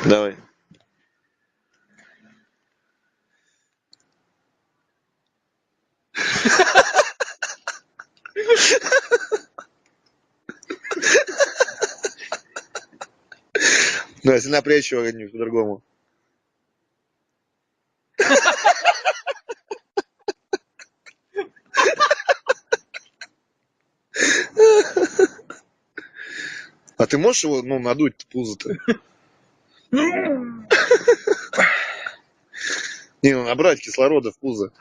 Давай. Ну, если напрячь его как-нибудь по-другому. А ты можешь его, ну, надуть пузо-то? Не, ну набрать кислорода в пузо.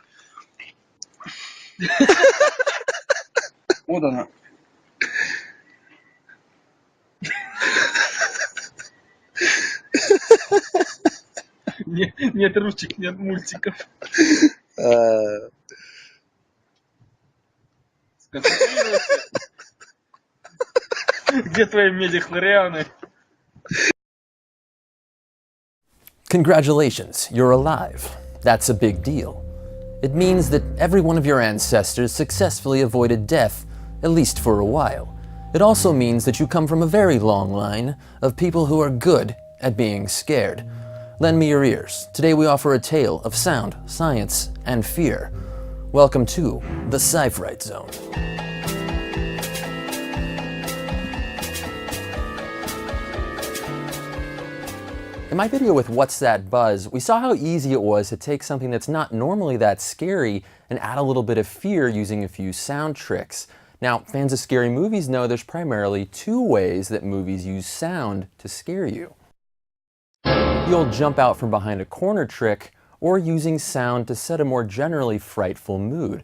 Вот она. Нет ручек, нет мультиков. Сконцентрируйся. Где твои медихлорианы? Congratulations, you're alive. That's a big deal. It means that every one of your ancestors successfully avoided death, at least for a while. It also means that you come from a very long line of people who are good at being scared. Lend me your ears. Today we offer a tale of sound, science, and fear. Welcome to the Sci-Fright Zone. In my video with What's That Buzz, we saw how easy it was to take something that's not normally that scary and add a little bit of fear using a few sound tricks. Now, fans of scary movies know there's primarily two ways that movies use sound to scare you. The old jump out from behind a corner trick, or using sound to set a more generally frightful mood.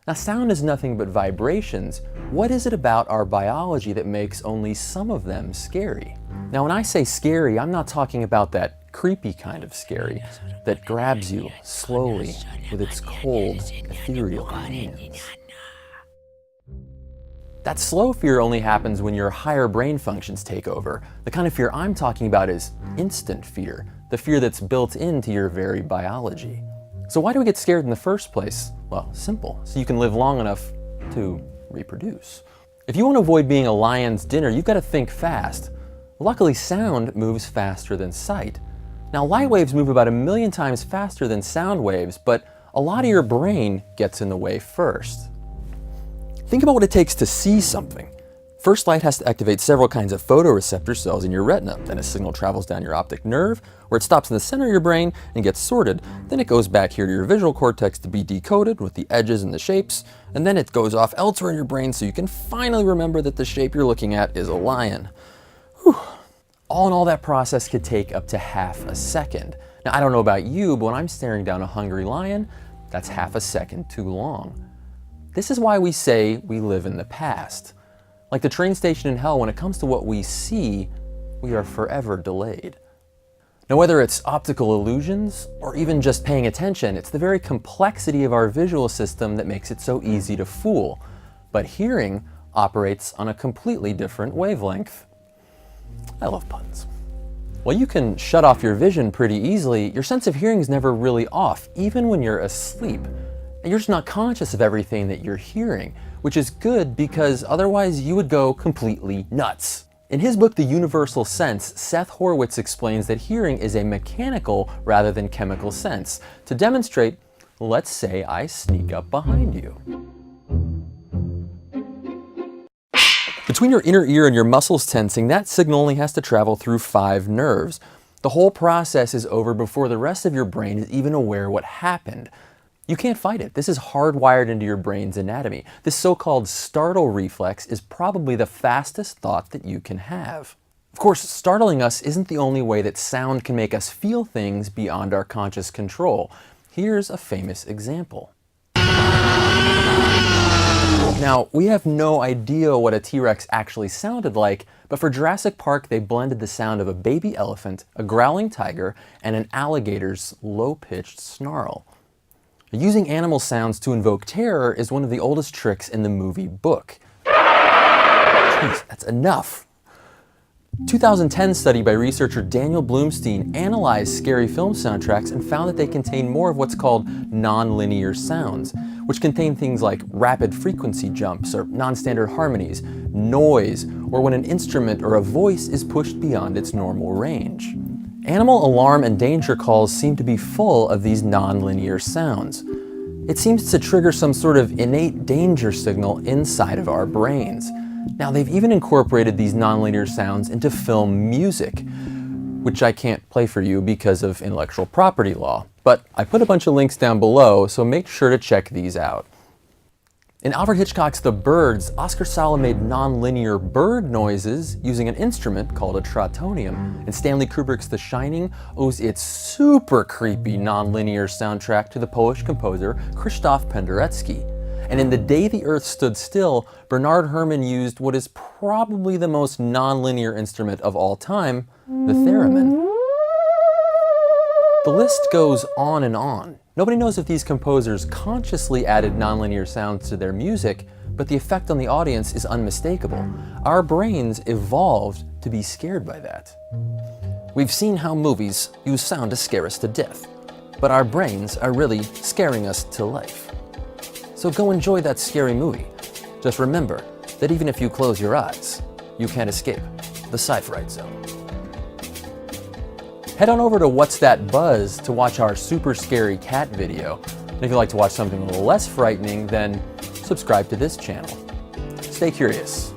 Now, sound is nothing but vibrations. What is it about our biology that makes only some of them scary? Now, when I say scary, I'm not talking about that creepy kind of scary that grabs you slowly with its cold, ethereal hands. That slow fear only happens when your higher brain functions take over. The kind of fear I'm talking about is instant fear, the fear that's built into your very biology. So why do we get scared in the first place? Well, simple, so you can live long enough to reproduce. If you want to avoid being a lion's dinner, you've got to think fast. Luckily, sound moves faster than sight. Now, light waves move about 1 million times faster than sound waves, but a lot of your brain gets in the way first. Think about what it takes to see something. First, light has to activate several kinds of photoreceptor cells in your retina. Then a signal travels down your optic nerve, where it stops in the center of your brain and gets sorted. Then it goes back here to your visual cortex to be decoded with the edges and the shapes. And then it goes off elsewhere in your brain so you can finally remember that the shape you're looking at is a lion. Whew. All in all, that process could take up to half a second. Now, I don't know about you, but when I'm staring down a hungry lion, that's half a second too long. This is why we say we live in the past. Like the train station in hell, when it comes to what we see, we are forever delayed. Now, whether it's optical illusions or even just paying attention, it's the very complexity of our visual system that makes it so easy to fool. But hearing operates on a completely different wavelength. I love puns. While you can shut off your vision pretty easily, your sense of hearing is never really off, even when you're asleep. And you're just not conscious of everything that you're hearing, which is good because otherwise you would go completely nuts. In his book, The Universal Sense, Seth Horowitz explains that hearing is a mechanical rather than chemical sense. To demonstrate, let's say I sneak up behind you. Between your inner ear and your muscles tensing, that signal only has to travel through 5 nerves. The whole process is over before the rest of your brain is even aware what happened. You can't fight it. This is hardwired into your brain's anatomy. This so-called startle reflex is probably the fastest thought that you can have. Of course, startling us isn't the only way that sound can make us feel things beyond our conscious control. Here's a famous example. Now, we have no idea what a T-Rex actually sounded like, but for Jurassic Park, they blended the sound of a baby elephant, a growling tiger, and an alligator's low-pitched snarl. Using animal sounds to invoke terror is one of the oldest tricks in the movie book. Jeez, that's enough. 2010 study by researcher Daniel Bloomstein analyzed scary film soundtracks and found that they contain more of what's called non-linear sounds, which contain things like rapid frequency jumps or non-standard harmonies, noise, or when an instrument or a voice is pushed beyond its normal range. Animal alarm and danger calls seem to be full of these non-linear sounds. It seems to trigger some sort of innate danger signal inside of our brains. Now, they've even incorporated these non-linear sounds into film music, which I can't play for you because of intellectual property law. But I put a bunch of links down below, so make sure to check these out. In Alfred Hitchcock's The Birds, Oscar Sala made non-linear bird noises using an instrument called a tritonium. And Stanley Kubrick's The Shining owes its super creepy non-linear soundtrack to the Polish composer Krzysztof Penderecki. And in The Day the Earth Stood Still, Bernard Herrmann used what is probably the most non-linear instrument of all time, the theremin. The list goes on and on. Nobody knows if these composers consciously added nonlinear sounds to their music, but the effect on the audience is unmistakable. Our brains evolved to be scared by that. We've seen how movies use sound to scare us to death, but our brains are really scaring us to life. So go enjoy that scary movie. Just remember that even if you close your eyes, you can't escape the sci-fi zone. Head on over to What's That Buzz to watch our super scary cat video. And if you'd like to watch something a little less frightening, then subscribe to this channel. Stay curious.